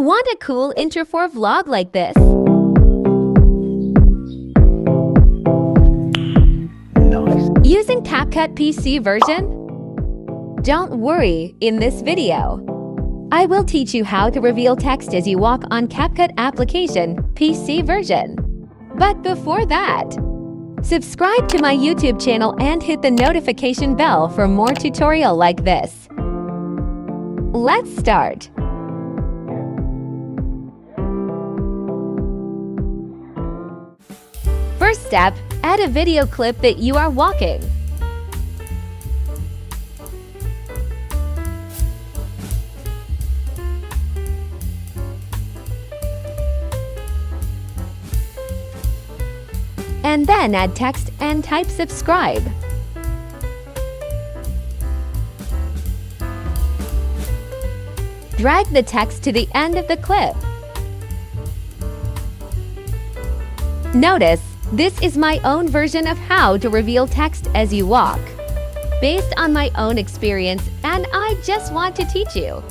Want a cool intro for a vlog like this? Nice. Using CapCut PC version? Don't worry, in this video, I will teach you how to reveal text as you walk on CapCut application PC version. But before that, subscribe to my YouTube channel and hit the notification bell for more tutorial like this. Let's start. First step, add a video clip that you are walking. And then add text and type subscribe. Drag the text to the end of the clip. Notice, this is my own version of how to reveal text as you walk, based on my own experience, and I just want to teach you.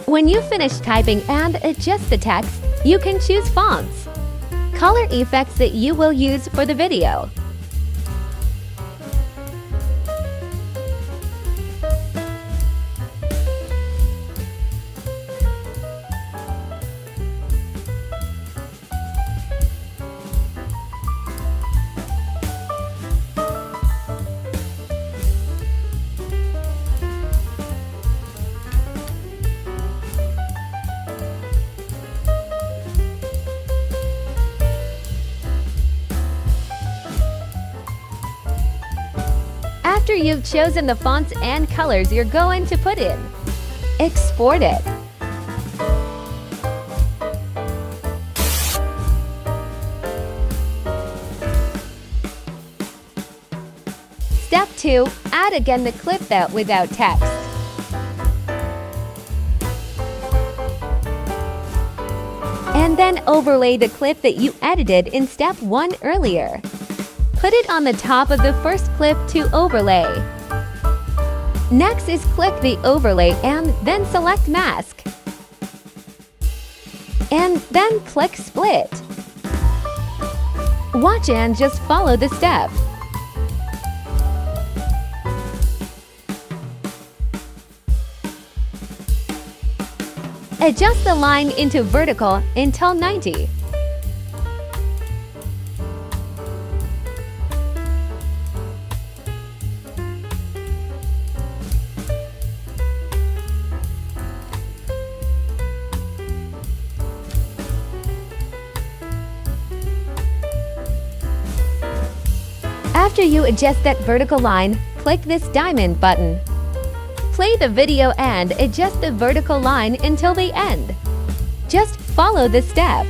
When you finish typing and adjust the text, you can choose fonts, color effects that you will use for the video. After you've chosen the fonts and colors you're going to put in, export it. Step 2. Add again the clip without text. And then overlay the clip that you edited in step 1 earlier. Put it on the top of the first clip to overlay. Next is click the overlay and then select mask. And then click split. Watch and just follow the step. Adjust the line into vertical until 90. After you adjust that vertical line, click this diamond button. Play the video and adjust the vertical line until the end. Just follow the step.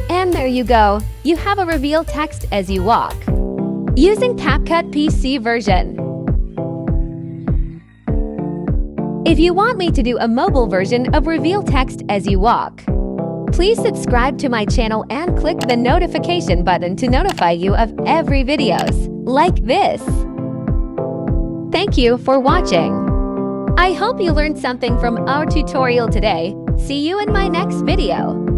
And there you go. You have a reveal text as you walk, using CapCut PC version. If you want me to do a mobile version of reveal text as you walk, please subscribe to my channel and click the notification button to notify you of every videos like this. Thank you for watching. I hope you learned something from our tutorial today. See you in my next video.